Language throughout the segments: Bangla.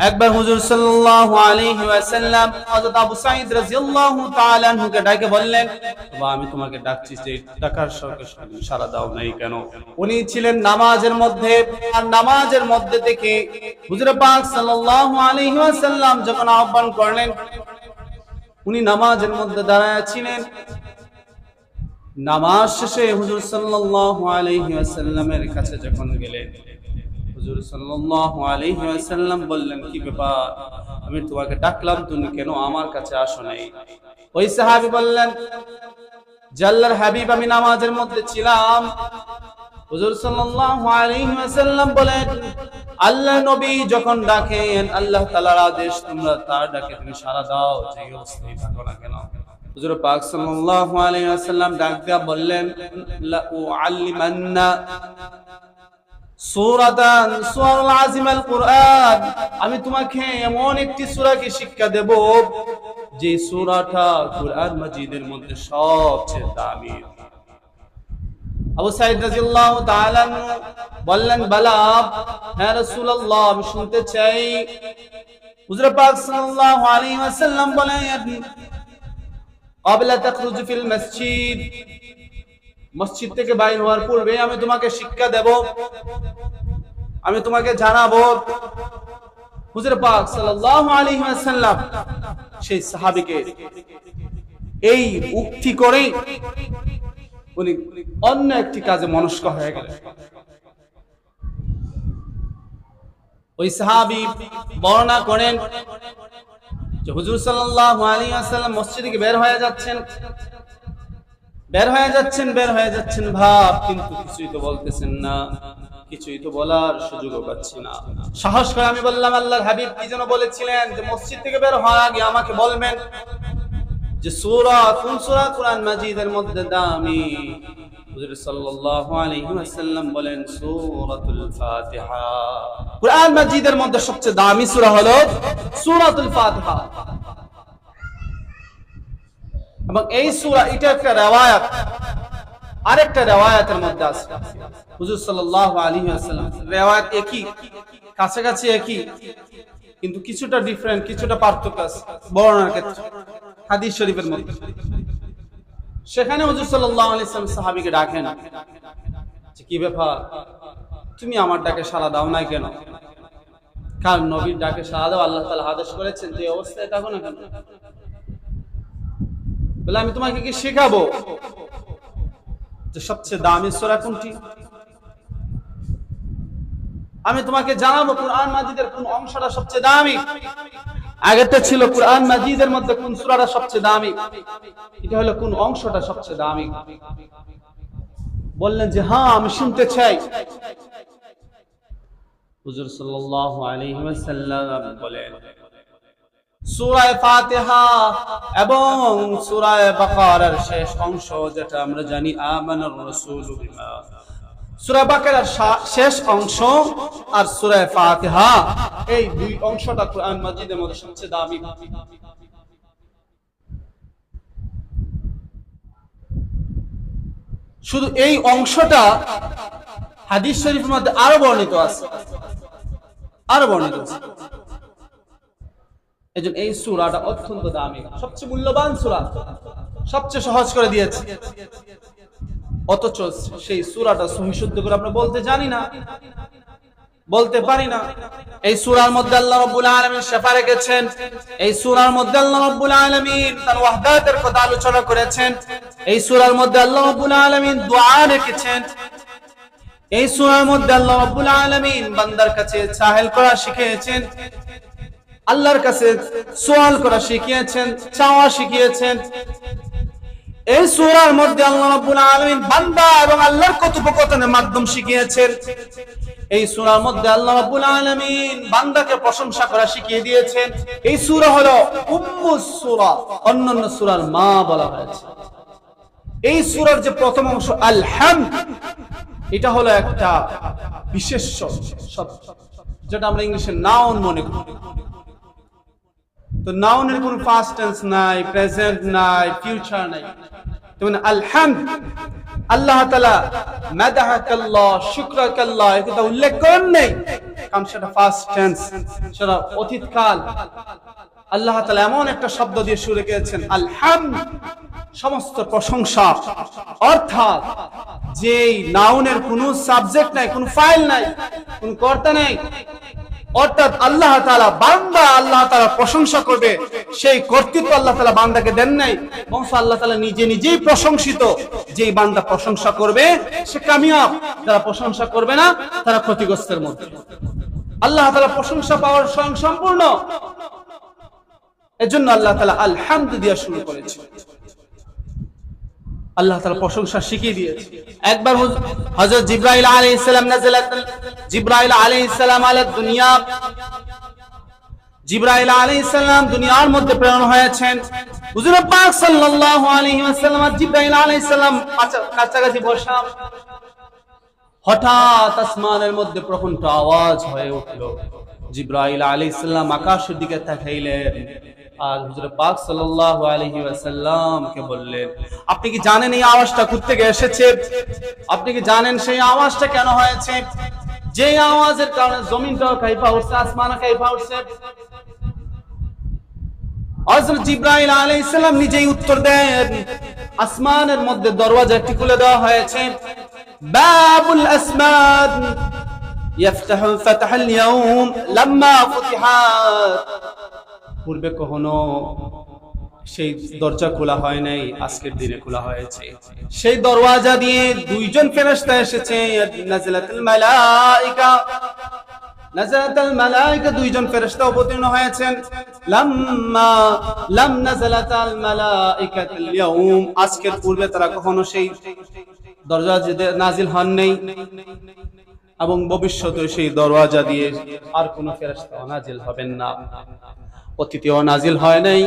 একবার হুজুর সাল্লাল্লাহু আলাইহি ওয়াসাল্লাম হযরত আবু সাঈদ রাদিয়াল্লাহু তাআলা আনহুকে ডেকে বললেন, বাবা আমি তোমাকে ডাকছি, যে ডাকার সঙ্গে সাড়া দাও নাই কেন? উনি ছিলেন নামাজের মধ্যে, আর নামাজের মধ্যে থেকে হুজুর পাক সাল্লাল্লাহু আলাইহি ওয়াসাল্লাম যখন আহ্বান করলেন, উনি নামাজের মধ্যে দাঁড়ায় ছিলেন। নামাজ শেষে হুজুর সাল্লাল্লাহু আলাইহি ওয়াসাল্লামের কাছে যখন গেলেন, হুজুর সাল্লাল্লাহু আলাইহি ওয়াসাল্লাম বললেন, কি ব্যাপার, আমি তোমাকে ডাকলাম, তুমি কেন আমার কাছে আসো নাই? ওই সাহাবী বললেন, যে আল্লাহর হাবিব, আমি নামাজের মধ্যে ছিলাম। হুজুর সাল্লাল্লাহু আলাইহি ওয়াসাল্লাম বলেন, আল্লাহর নবী যখন ডাকেন, আল্লাহ তাআলার আদেশ, তোমরা তার ডাকে তুমি সাড়া দাও, যে অবস্থায় থাকো না কেন। হুজুর পাক সাল্লাল্লাহু আলাইহি ওয়াসাল্লাম ডাক দিয়া বললেন, লা উআল্লিমান্না সূরাতান সূরাল আযিমাল কুরআন, আমি তোমাকে এমন একটি সূরাকে শিক্ষা দেব যে সূরাটা কুরআন মাজিদের মধ্যে সবচেয়ে দামি। আবু সাঈদ রাদিয়াল্লাহু তাআলা বললেন, বালা, হ্যাঁ রাসূলুল্লাহ, আমি শুনতে চাই। হুজুর পাক সাল্লাল্লাহু আলাইহি ওয়াসাল্লাম বলেন, ক্বাবলা তাখরুজ ফিল মসজিদ, মসজিদ থেকে বাইর হওয়ার পূর্বে আমি তোমাকে শিক্ষা দেব, আমি তোমাকে জানাবো। হুজুর পাক সাল্লাল্লাহু আলাইহি ওয়াসাল্লাম সেই সাহাবীকে এই উক্তি করে উনি অন্য একটি কাজে মনস্ক হয়ে গেলেন। ওই সাহাবী বর্ণনা করেন যে হুজুর সাল্লাল্লাহু আলাইহি ওয়াসাল্লাম মসজিদ থেকে বের হয়ে যাচ্ছেন ভাব, কিন্তু কিছুই তো বলতেছেন না, কিছুই তো বলার সুযোগও পাচ্ছি না। সাহস করে আমি বললাম, আল্লাহর হাবিব কি যেন বলেছিলেন যে মসজিদ থেকে বের হওয়ার আগে আমাকে বলবেন যে কোন সূরা কুরআন মাজিদের মধ্যে দামি। হুজুর সাল্লাল্লাহু আলাইহি ওয়াসাল্লাম বলেন, সূরাতুল ফাতিহা। কুরআন মাজিদের মধ্যে সবচেয়ে দামি সূরা হলো সূরাতুল ফাতিহা। এবং এই সূরা, এটা একটা riwayat, আরেকটা riwayatের মধ্যে আছে হুজুর সাল্লাল্লাহু আলাইহি ওয়াসাল্লাম, riwayat একই, কাছাকাছি একই, কিন্তু কিছুটা ডিফারেন্ট, কিছুটা পার্থক্য আছে বর্ণনার ক্ষেত্রে হাদিস শরীফের মধ্যে। সেখানে হুজুর সাল্লাল্লাহু আলাইহি ওয়াসাল্লাম সাহাবীকে ডাকেন, যে কি ব্যাপার, তুমি আমার ডাকে সাড়া দাও না কেন? কারণ নবীর ডাকে সাড়া দাও আল্লাহ তাআলা আদেশ করেছেন, যে অবস্থায় থাকো না কেন? বলে, আমি তোমাকে কি শেখাবো যে সবচেয়ে দামি সূরা কোনটি? আমি তোমাকে জানাবো কুরআন মাজিদের কোন অংশটা সবচেয়ে দামি। আগেরটা ছিল কুরআন মাজিদের মধ্যে কোন সূরাটা সবচেয়ে দামি, এটা হলো কোন অংশটা সবচেয়ে দামি। বললেন যে হ্যাঁ, আমি শুনতে চাই। হুজুর সাল্লাল্লাহু আলাইহি ওয়াসাল্লাম বলেন, সূরা ফাতিহা এবং সূরা বাকারার শেষ অংশ, যেটা আমরা জানি আমানার রাসূলু বিমা, সূরা বাকারার শেষ অংশ আর সূরা ফাতিহা, এই দুই অংশটা কুরআন মাজিদের মধ্যে সবচেয়ে দামি। শুধু এই অংশটা হাদিস শরীফের মধ্যে আরো বর্ণিত আছে। এজন্য এই সূরাটা অত্যন্ত দামি, সবচেয়ে মূল্যবান সূরা, সবচেয়ে সহজ করে দিয়েছে। অথচ সেই সূরাটা সহিহ শুদ্ধ করে আমরা বলতে জানি না, বলতে পারি না। এই সূরার মধ্যে আল্লাহ রাব্বুল আলামিন শিফা রেখেছেন। এই সূরার মধ্যে আল্লাহ রাব্বুল আলামিন তার ওয়াহদাতের কথা আলোচনা করেছেন। এই সূরার মধ্যে আল্লাহ রাব্বুল আলামিন দোয়া রেখেছেন। এই সূরার মধ্যে আল্লাহ রাব্বুল আলামিন বান্দার কাছে চাহেল করা শিখিয়েছেন, আল্লাহর কাছে সওয়াল করা শিখিয়েছেন, চাওয়া শিখিয়েছেন। এই সূরার মধ্যে আল্লাহ রাব্বুল আলামিন বান্দা এবং আল্লাহর কথোপকথনের মাধ্যম শিখিয়েছেন। এই সূরার মধ্যে আল্লাহ রাব্বুল আলামিন বান্দাকে প্রশংসা করা শিখিয়ে দিয়েছেন। এই সূরা হলো উম্মুস সূরা, অন্যান্য সূরার মা বলা হয়েছে। এই সূরার যে প্রথম অংশ আল হামদ, এটা হলো একটা বিশেষ শব্দ, যেটা আমরা ইংলিশে নাউন মনে করি। তো নাউনের কোনো পাস্ট টেন্স নাই, প্রেজেন্ট নাই, ফিউচার নাই। যেমন আল হামদ, আল্লাহ তাআলা মাদাহাকাল্লাহ শুকরাকাল্লাহ এই কথা উল্লেখ করেন নাই, কারণ সেটা ফার্স্ট টেন্স, সেটা অতীতকাল। আল্লাহ তাআলা এমন একটা শব্দ দিয়ে শুরু করেছেন আলহামদ, সমস্ত প্রশংসা, অর্থাৎ যেই নাউনের কোনো সাবজেক্ট নাই, কোনো ফাইল নাই, কোনো কর্তা নাই, অর্থাৎ আল্লাহ তাআলা বান্দা আল্লাহ তাআলা প্রশংসা করবে, সেই কর্তৃত্ব আল্লাহ তাআলা বান্দাকে দেন নাই, বরং আল্লাহ তাআলা নিজে নিজেই প্রশংসিত। যেই বান্দা প্রশংসা করবে সে কামিয়াব, যারা প্রশংসা করবে না তারা ক্ষতিগ্রস্তের মধ্যে। আল্লাহ তাআলা প্রশংসা পাওয়ার স্বয়ং সম্পূর্ণ, এজন্য আল্লাহ তাআলা আলহামদ দিয়ে শুরু করেছে। আল্লাহ তাআলা প্রশংসা শিখিয়ে দিয়েছে। একবার হযরত জিবরাইল আলাইহিস সালাম জিবরাইল আলাইহিস সালাম আলা দুনিয়া, জিবরাইল আলাইহিস সালাম দুনিয়ার মধ্যে প্রেরণ হয়েছেন। হুজুর পাক সাল্লাল্লাহু আলাইহি ওয়াসাল্লাম আর জিবরাইল আলাইহিস সালাম কাছাকাছি বসা, হঠাৎ আসমানের মধ্যে প্রকণ্ঠ আওয়াজ হয়ে উঠল। জিবরাইল আলাইহিস সালাম আকাশের দিকে তাকাইলেন আর হুজুর পাক সাল্লাল্লাহু আলাইহি ওয়াসাল্লামকে বললেন, আপনি কি জানেন এই আওয়াজটা কোথা থেকে এসেছে? আপনি কি জানেন সেই আওয়াজটা কেন হয়েছে? যে আওয়াজের কারণে জমিনটাও কাঁপা উঠছে, আসমানও কাঁপা উঠছে। হযরত জিবরাইল আলাইহিস সালাম নিজেই উত্তর দেন, আসমানের মধ্যে দরওয়াজা একটি খুলে দেওয়া হয়েছে, বাবুল আসমান ইফতাহু ফাতহাল ইয়াউম লাম্মা ফুতিহাত। পূর্বে কখনো সেই দরজা খোলা হয় নাই, আজকের দিনে খোলা হয়েছে। সেই দরওয়াজা দিয়ে দুইজন ফেরেশতা এসেছে, নাযলাতুল মালায়েকা, নাযলাতুল মালায়েকা দুইজন ফেরেশতা অবতীর্ণ হয়েছেন। লাম নাযলাতুল মালায়েকাতুল ইয়াউম, আজকের পূর্বে তারা কখনো সেই দরজা নাজিল হন নাই, এবং ভবিষ্যতে সেই দরওয়াজা দিয়ে আর কোনো ফেরেশতা নাজিল হবেন না। অতীতেও নাজিল হয় নাই,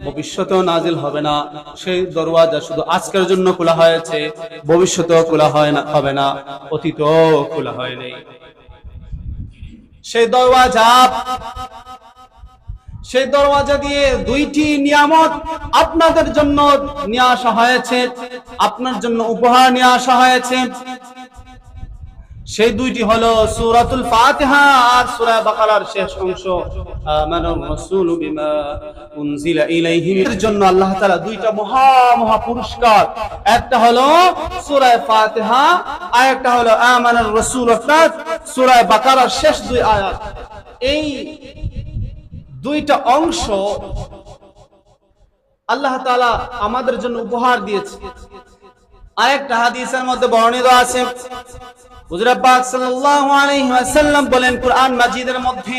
ভবিষ্যতেও নাজিল হবে না। সেই দরওয়াজা শুধু আজকের জন্য খোলা হয়েছে, ভবিষ্যতেও খোলা হবে না, অতীতেও খোলা হয় নাই। সেই দরওয়াজা দিয়ে দুইটি নিয়ামত আপনাদের জন্য নিয়ে আসা হয়েছে, আপনার জন্য উপহার নিয়ে আসা হয়েছে। সেই দুইটি হলো সূরাতুল ফাতিহা আর সূরা বাকারার শেষ অংশ, আমানার রাসূলু বিমা উনজিলা ইলাইহি। এর জন্য আল্লাহ তাআলা দুইটা মহা পুরস্কার, একটা হলো সূরা ফাতিহা আর একটা হলো আমানার রাসূল, অর্থাৎ সূরা বাকারার শেষ দুই আয়াত। এই দুইটা অংশ আল্লাহ তাআলা আমাদের জন্য উপহার দিয়েছে। আরেকটা হাদিসের মধ্যে বর্ণিত আছে, হুজুর পাক সাল্লাল্লাহু আলাইহি ওয়াসাল্লাম বলেন কুরআন মাজিদের মধ্যে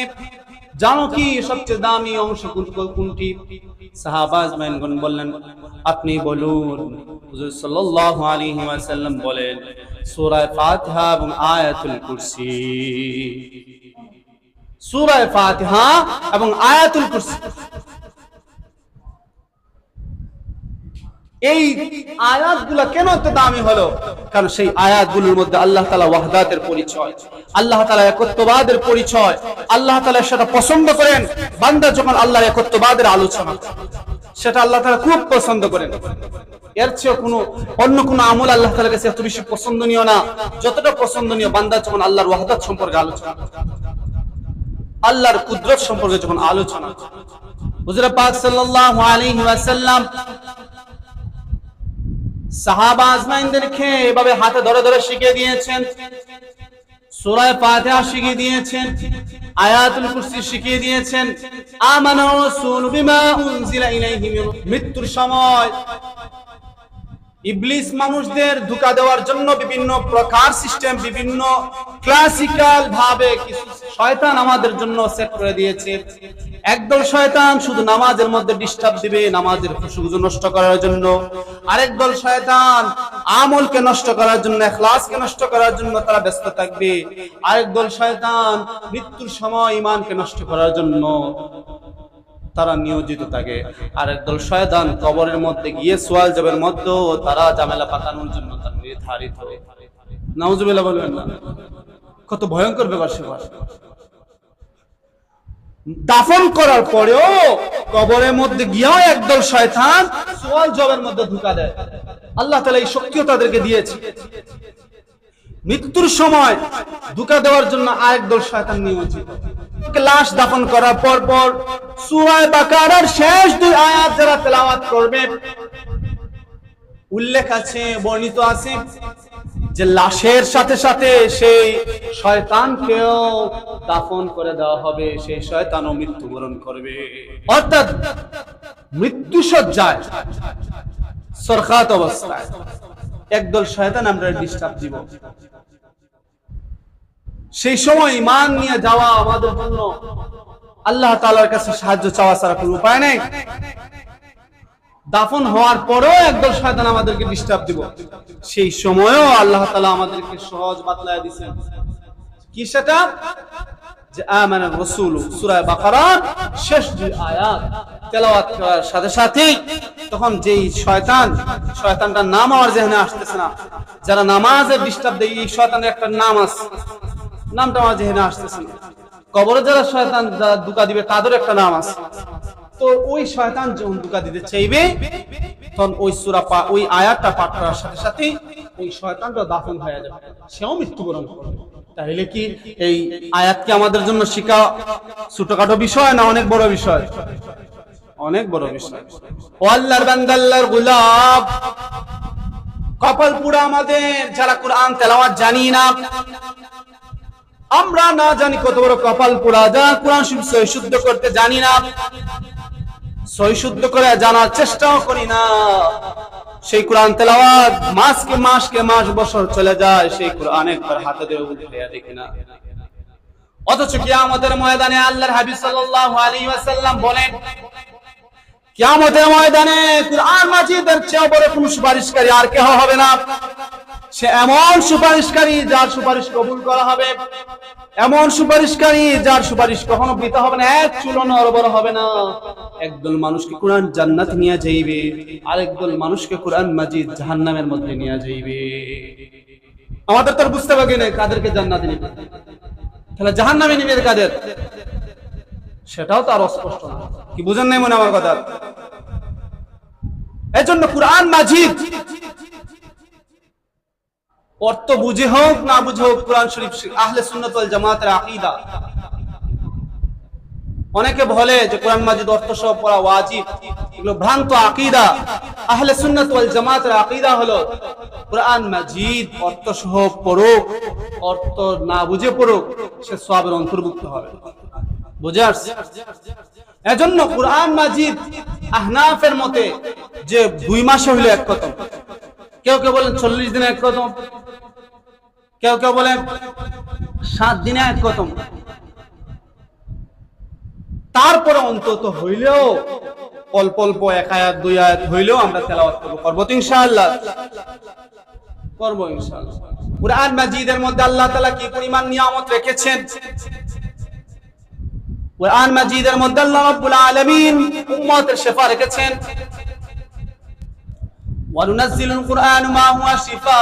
জানো কি সবচেয়ে দামি অংশ কোনটি? সাহাবা আজমাইনগণ বললেন, আপনি বলুন। হুজুর সাল্লাল্লাহু আলাইহি ওয়াসাল্লাম বলেন, সূরা ফাতিহা এবং আয়াতুল কুরসি। সূরা ফাতিহা এবং আয়াতুল কুরসি, এই আয়াতগুলো কেন এত দামি হলো? কারণ সেই আয়াতগুলোর মধ্যে আল্লাহ তাআলা ওয়াহদাতের পরিচয়, আল্লাহ তাআলা একত্ববাদের পরিচয়, আল্লাহ তাআলা সেটা পছন্দ করেন। বান্দা যখন আল্লাহর একত্ববাদের আলোচনা, সেটা আল্লাহ তাআলা খুব পছন্দ করেন। এর চেয়ে অন্য কোনো আমল আল্লাহ তাআলার কাছে এত বেশি পছন্দনীয় না যতটা পছন্দনীয় বান্দা যখন আল্লাহর ওয়াহদাত সম্পর্কে আলোচনা, আল্লাহর কুদরত সম্পর্কে যখন আলোচনা। হুজুর পাক সাল্লাল্লাহু আলাইহি ওয়াসাল্লাম সাহাবা আজমাইনদেরকে এভাবে হাতে ধরে ধরে শিখিয়ে দিয়েছেন, সূরা ফাতিহা শিখিয়ে দিয়েছেন, আয়াতুল কুরসি শিখিয়ে দিয়েছেন। আমানা রাসূলু বিমা উনজিলা ইলাইহি। মৃত্যুর সময় ইবলিস মানুষদের ধোঁকা দেওয়ার জন্য বিভিন্ন প্রকার সিস্টেম, বিভিন্ন ক্লাসিক্যাল ভাবে কিছু শয়তান আমাদের জন্য সেট করে দিয়েছে। একদল শয়তান শুধু নামাজের মধ্যে ডিস্টার্ব দিবে, নামাজের খুশু নষ্ট করার জন্য। আরেক দল শয়তান আমলকে নষ্ট করার জন্য, ইখলাসকে নষ্ট করার জন্য তারা ব্যস্ত থাকবে। আরেক দল শয়তান মৃত্যুর সময় ঈমানকে নষ্ট করার জন্য তারা নিয়োজিত থাকে। আরেক দল শয়তান কবরের মধ্যে গিয়ে সওয়াল জবাবের মধ্যে তারা ঝামেলা পাকানোর জন্য তারা নির্ধারিত। নাউজুবিল্লাহ বলবেন না, কত ভয়ঙ্কর ব্যাপার সেবা। দাফন করার পরেও কবরের মধ্যে গিয়েও একদল শয়তান সওয়াল জবাবের মধ্যে ধোঁকা দেয়। আল্লাহ তাআলা এই শক্তিও তাদেরকে দিয়েছে। মৃত্যুর সময় ধোঁকা দেওয়ার জন্য আরেক দল শয়তান নিয়োজিত। লাশ দাফন করার পর সূরা বাকারার শেষ 2 আয়াত যারা তেলাওয়াত করবে, উল্লেখ আছে, বর্ণিত আছে যে লাশের সাথে সাথে সেই শয়তানকেও দাফন করে দেওয়া হবে, সেই শয়তানও মৃত্যুবরণ করবে। অর্থাৎ মৃত্যু সজ্জায় সরখাত অবস্থায় একদল শয়তান আমরা ডিস্টার্ব দিব। সেই সময় ঈমান নিয়ে যাওয়া আমাদের জন্য আল্লাহ তাআলার কাছে সাহায্য চাওয়া ছাড়া কোনো উপায় নেই। দাফন হওয়ার পরেও একদল শয়তান আমাদেরকে ডিস্টার্ব দিব, সেই সময়ও আল্লাহ তাআলা আমাদেরকে সহজ বাতলায় দিয়েছেন। কি সেটা? যে আমানা রাসূল, সূরা বাকারা শেষ 2 আয়াত তেলাওয়াত করার সাথে সাথে তখন যেই শয়তানটার নাম আমার জেহনে আসতেছে না, যারা নামাজে ডিস্টার্ব দেয়, এই শয়তানের একটা নাম আছে, নামটা আমার জেহনে আসতেছে না। কবরে যারা শয়তান যারা ধোঁকা দিবে তাদের একটা নাম আছে। তো ওই শয়তান যখন ধোঁকা দিতে চাইবে তখন ওই আয়াতটা পাঠ করার সাথে সাথে ওই শয়তানটা দাফন হয়ে যাবে, সেও মৃত্যুবরণ করবে। তাহলে কি এই আয়াত কি আমাদের জন্য শিক্ষা ছোটখাটো বিষয় না অনেক বড় বিষয়? অনেক বড় বিষয়। ও আল্লাহর বান্দা, আল্লাহর গোলাম, কপাল পুরা আমাদের যারা কোরআন তেলাওয়াত জানি না, আমরা না জানি কত বড় কপাল পুরা, যারা কোরআন শরীফ সহি শুদ্ধ করতে জানি না, সহি শুদ্ধ করে জানার চেষ্টাও করি না। সেই কোরআন তেলাওয়াত মাস বছর চলে যায়, সেই কোরআন একবার হাতে দিয়ে উঠে দেখি না। অথচ কিয়ামতের ময়দানে আল্লাহর হাবিব সাল্লাল্লাহু আলাইহি ওয়াসাল্লাম বলেন, কিয়ামতের ময়দানে কোরআন মাজিদের চেয়ে বড় কোনো সুপারিশকারী আর কেউ হবে না। সে এমন সুপারিশকারী যার সুপারিশ কবুল করা হবে, এমন সুপারিশকারী যার সুপারিশ কখনো বৃথা হবে না, এক চুলও নড়বড় হবে না। একদল মানুষকে কোরআন জান্নাত নিয়ে যাইবে, আরেকদল মানুষকে কোরআন মাজিদ জাহান্নামের মধ্যে নিয়ে যাইবে। আমাদের তো বুঝতে পারি না কাদেরকে জান্নাতে নিবে, তাহলে জাহান্নামে নিবে কাদের, সেটাও তো আর স্পষ্ট না। কি বুঝেন নাই মনে আমার কথা? এজন্য কোরআন মাজিদ অর্থ বুঝে হোক না বুঝে হোক, কোরআন শরীফ আহলে সুন্নাত ওয়াল জামাতের আকীদা। অনেকে বলে যে কোরআন মাজিদ অর্থ সহ পড়া ওয়াজিব, এগুলো ভ্রান্ত আকীদা। আহলে সুন্নাত ওয়াল জামাতের আকীদা হলো কোরআন মাজিদ অর্থ সহ পড়ুক, অর্থ না বুঝে পড়ুক, সে সওয়াবের অন্তর্ভুক্ত হবে। বুঝে আসছে? এজন্য কোরআন মাজিদ আহনাফের মতে যে 2 মাসে হইলো এক খতম, কেউ কেউ বলেন 40 দিনে এক খতম, কেউ কেউ বলেন 7 দিনে এক খতম। তারপরে অন্তত হইলেও অল্প অল্প 1 আয়াত 2 আয়াত হইলেও আমরা তেলাওয়াত করব তো ইনশাআল্লাহ, করব ইনশাআল্লাহ। কোরআন মাজিদের মধ্যে আল্লাহ তাআলা কি পরিমাণ নিয়ামত রেখেছেন। কোরআন মাজিদের মধ্যে আল্লাহ রাব্বুল আলামিন উম্মতের শিফা রেখেছেন। ওয়ানুনাজ্জিলুল কুরআন মা হুয়া শিফা,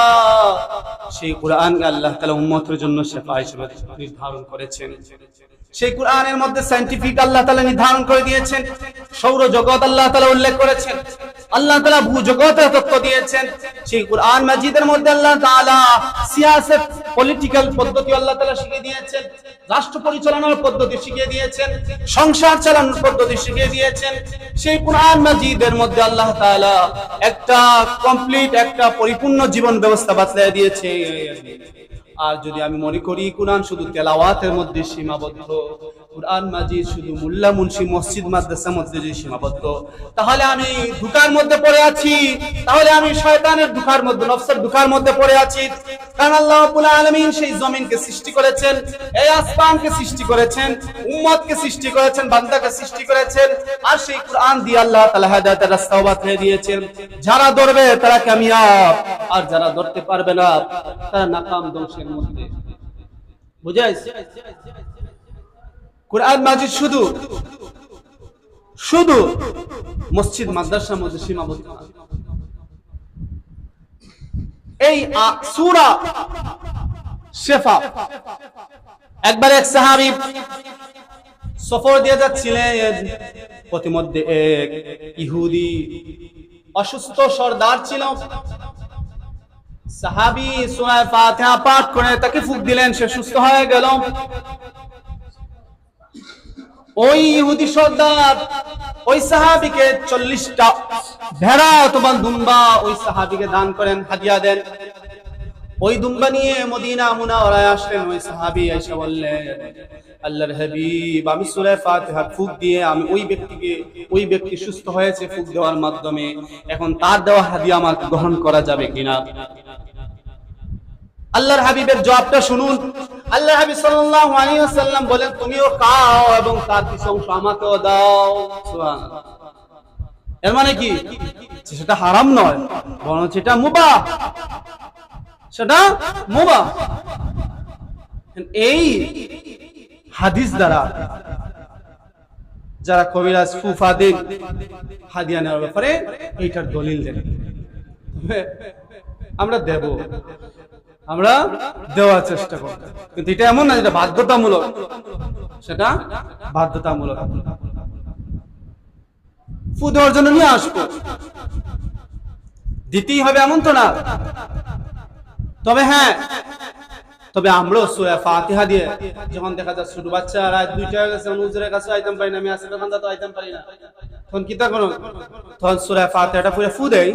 সেই কোরআন আল্লাহ তাআলা উম্মতের জন্য শিফা হিসেবে নির্ধারণ করেছেন। সেই কোরআনের মধ্যে সায়েন্টিফিক আল্লাহ তাআলা নির্ধারণ করে দিয়েছেন, সৌরজগৎ আল্লাহ তাআলা উল্লেখ করেছেন, আল্লাহ তাআলা ভূজগতের তত্ত্ব দিয়েছেন। সেই কোরআন মাজিদের মধ্যে আল্লাহ তাআলা সিয়াসত, পলিটিক্যাল পদ্ধতি আল্লাহ তাআলা শিখিয়ে দিয়েছেন, রাষ্ট্র পরিচালনার পদ্ধতি শিখিয়ে দিয়েছেন, সংসার চালানোর পদ্ধতি শিখিয়ে দিয়েছেন। সেই কোরআন মাজিদের মধ্যে আল্লাহ তাআলা একটা কমপ্লিট, একটা পরিপূর্ণ জীবন ব্যবস্থা বাতলায় দিয়েছে। আর যদি আমি মনে করি কোরআন শুধু তেলাওয়াতের মধ্যে সীমাবদ্ধ, কোরআন মাজিদ শুধু মোল্লা মুন্সি মসজিদ মাদ্রাসার মধ্যে যে সীমাবদ্ধ, তাহলে আমি ধোঁকার মধ্যে পড়ে আছি, তাহলে আমি শয়তানের ধোঁকার মধ্যে, নফসের ধোঁকার মধ্যে পড়ে আছি। কারণ আল্লাহ রাব্বুল আলামিন সেই জমিনকে সৃষ্টি করেছেন, এই আসমানকে সৃষ্টি করেছেন, উম্মতকে সৃষ্টি করেছেন, বান্দাকে সৃষ্টি করেছেন, আর সেই কোরআন দিয়ে আল্লাহ তাআলা হেদায়েতের রাস্তা বাতলে দিয়েছেন। যারা ধরবে তারা কামিয়াব, আর যারা ধরতে পারবে না তারা নাকাম, ধ্বংসের মধ্যে। বুঝাইছে? কোরআন মাজিদ শুধু মসজিদ মাদ্রাসার মধ্যে সীমাবদ্ধ না। এই সূরা শিফা, একবার এক সাহাবী সফর দিয়ে যাচ্ছিলেন, পথিমধ্যে এক ইহুদি অসুস্থ সর্দার ছিল। সাহাবী সূরা ফাতিহা পাঠ করে তাকে ফুঁক দিলেন, সে সুস্থ হয়ে গেল। ওই ইহুদি সর্দার ওই সাহাবীকে 40টা ভেড়া অথবা দুম্বা ওই সাহাবীকে দান করেন, হাদিয়া দেন। ওই দুম্বা নিয়ে মদিনা মুনাওয়ারায় আসলেন। ওই সাহাবী এসে বললেন, আল্লাহর হাবিব, আমি সূরা ফাতিহা ফুঁক দিয়ে আমি ওই ব্যক্তি সুস্থ হয়েছে ফুঁক দেওয়ার মাধ্যমে, এখন তার দেওয়া হাদিয়া আমার গ্রহণ করা যাবে কিনা? আল্লাহর হাবিবের জবাবটা শুনুন। আল্লাহর হাবিব সাল্লাল্লাহু আলাইহি ওয়াসাল্লাম বলেন, তুমিও খাও এবং তার কিছু অংশ আমাকেও দাও। সুবহানাল্লাহ। এর মানে কি? সেটা হারাম নয়, বরং সেটা মুবাহ, সেটা মুবাহ। এই হাদিস দ্বারা যারা কবিরাজ ফুফাদের হাদিয়া নেওয়ার ব্যাপারে এইটার দলিল দেন, আমরা দেব, আমরা দেওয়ার চেষ্টা করব, কিন্তু এটা এমন না যেটা বাধ্যতামূলক, সেটা বাধ্যতামূলক। ফু দেওয়ার জন্য নিয়ে আসবো, দিতেই হবে এমন তো না। তবে হ্যাঁ, তবে আমরাও সূরা ফাতিহা দিয়ে যখন দেখা যায় ছোট বাচ্চা রাত 2টা হয়ে গেছে, হুজুরের কাছে আইতাম পারি না, আমি আসলে দোকানদার তো আইতাম পারি না, তখন কি তা করো? তখন সূরা ফাতিহাটা পুরো ফু দেই।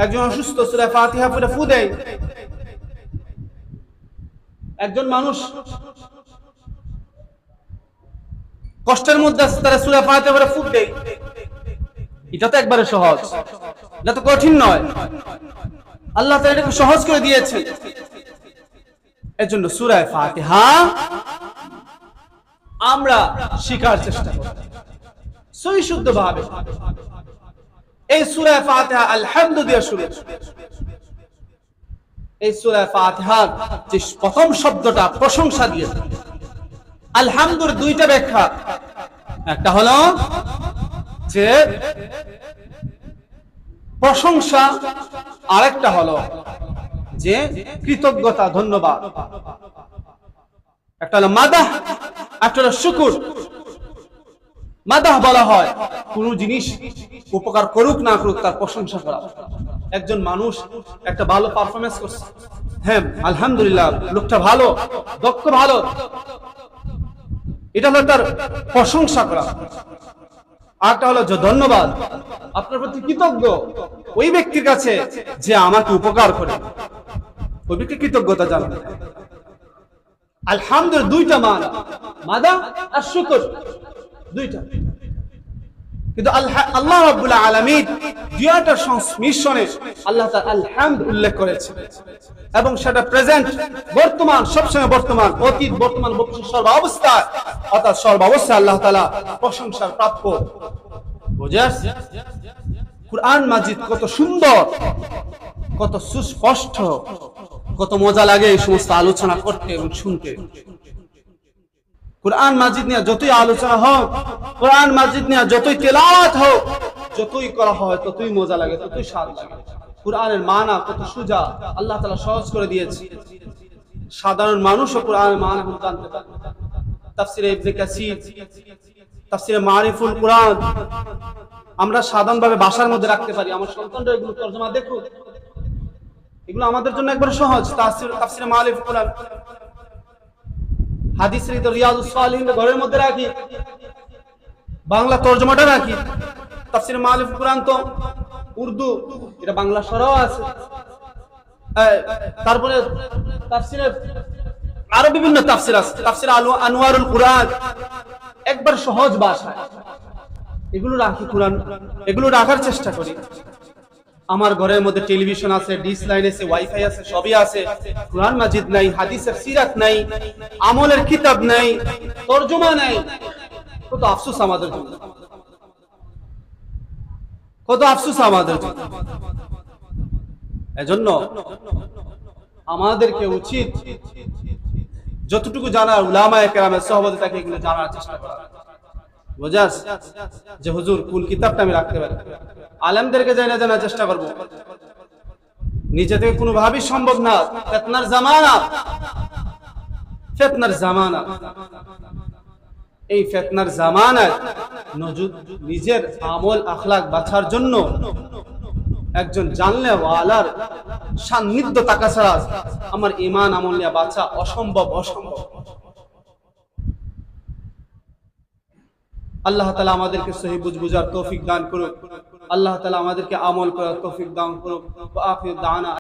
একজন অসুস্থ সূরা ফাতিহা পুরো ফু দেই। একজন মানুষ কষ্টের মধ্যে আছে, তারা সূরা ফাতিহা পুরো ফু দেই। এটা তো একবারে সহজ, এটা তো কঠিন নয়। আল্লাহ তাআলা এটাকে সহজ করে দিয়েছে। এজন্য সূরা ফাতিহা আমরা শিখার চেষ্টা করব সহি শুদ্ধভাবে। এই সূরা ফাতিহা আলহামদু দিয়ে শুরু। এই সূরা ফাতিহার যে প্রথম শব্দটা প্রশংসা দিয়ে, আলহামদুর দুইটা ব্যাখ্যা। একটা হলো যে প্রশংসা, আরেকটা হলো যে কৃতজ্ঞতা, ধন্যবাদ। একটা হলো মাদাহ, একটা হলো শুকর। মাদাহ বলা হয় কোন জিনিস উপকার করুক না করুক তার প্রশংসা করা। একজন মানুষ একটা ভালো পারফরমেন্স করছে, হ্যাঁ আলহামদুলিল্লাহ লোকটা ভালো, দক্ষ ভালো, এটা হলো তার প্রশংসা করা। আরেকটা হলো যে ধন্যবাদ, আপনার প্রতি কৃতজ্ঞ ওই ব্যক্তির কাছে যে আমাকে উপকার করে, ওই ব্যক্তি কৃতজ্ঞতা জানানো। আলহামদুলিল্লাহ দুইটা মানা, মাদাহ আর শুকর, দুইটা। কিন্তু আল্লাহ রাব্বুল আলামিন দুইটার সংমিশ্রণে আল্লাহ তাআলা আলহামদ উল্লেখ করেছে, এবং সেটা প্রেজেন্ট, বর্তমান, সবসময় বর্তমান, অতীত, বর্তমান, ভবিষ্যৎ, সর্বাবস্থায়, অর্থাৎ সর্বাবস্থায় আল্লাহ তাআলা প্রশংসার প্রাপ্য। বুঝাস? কুরআন মাজিদ কত সুন্দর, কত সুস্পষ্ট, কত মজা লাগে এই সমস্ত আলোচনা করতে এবং শুনতে। কুরআন মাজিদ নিয়ে যতই আলোচনা হোক, কুরআন মাজিদ নিয়ে যতই তেলাওয়াত হোক, যতই করা হয় ততই মজা লাগে, ততই স্বাদ লাগে। কুরআনের মানা কত সোজা, আল্লাহ তাআলা সহজ করে দিয়েছে। সাধারণ মানুষও কুরআনের মানা জানতে পারে। তাফসীরে ইবনে কাসির, তাফসীরে মারিফুল কুরআন আমরা সাধারণভাবে বাসার মধ্যে রাখতে পারি। আমার সন্তানরা এগুলো তরজমা দেখুক, এগুলো আমাদের জন্য একবার সহজ। তাফসীরে মারিফুল কুরআন, হাদিস রিয়াদুস সালিহিন ঘরের মধ্যে রাখি, বাংলা তরজমাটা রাখি। তাফসীরে মারিফুল কুরআন তো উর্দু, এটা বাংলা সরাও আছে। তারপরে তাফসীরে আরো বিভিন্ন তাফসীর আছে, তাফসীর আনওয়ারুল কুরআন, একবার সহজ ভাষায় এগুলো রাখি। কুরআন এগুলো রাখার চেষ্টা করি। আমার ঘরের মধ্যে টেলিভিশন আছে, ডিশ লাইন আছে, ওয়াইফাই আছে, সবই আছে। কুরআন মাজিদ নাই, হাদিসের সিরাত নাই, আমলের কিতাব নাই, তরজমা নাই। কত আফসোস আমাদের জন্য, কত আফসোস আমাদের জন্য। এজন্য আমাদেরকে উচিত যতটুকু জানার উলামায়ে কেরামের সহবতে তাকে এগুলো জানার চেষ্টা করা। বুঝাস যে হুজুর কোন কিতাবটা আমি রাখতে পারি, আলেমদেরকে জানার চেষ্টা করব। নিজে থেকে কোনোভাবেই সম্ভব না। ফিতনার জামানা, ফিতনার জামানা, এই ফিতনার জামানায় নিজের আমল আখলাক বাছার জন্য একজন জানলেওয়ালার সান্নিধ্য থাকা ছাড়া আমার ঈমান আমল নিয়ে বাঁচা অসম্ভব। আল্লাহ তাআলা আমাদেরকে সহি বুঝার তৌফিক দান করুক। আল্লাহ তাআলা আমাদেরকে আমল করার তৌফিক দান করুক। ওয়া আখিরু দাওয়ানা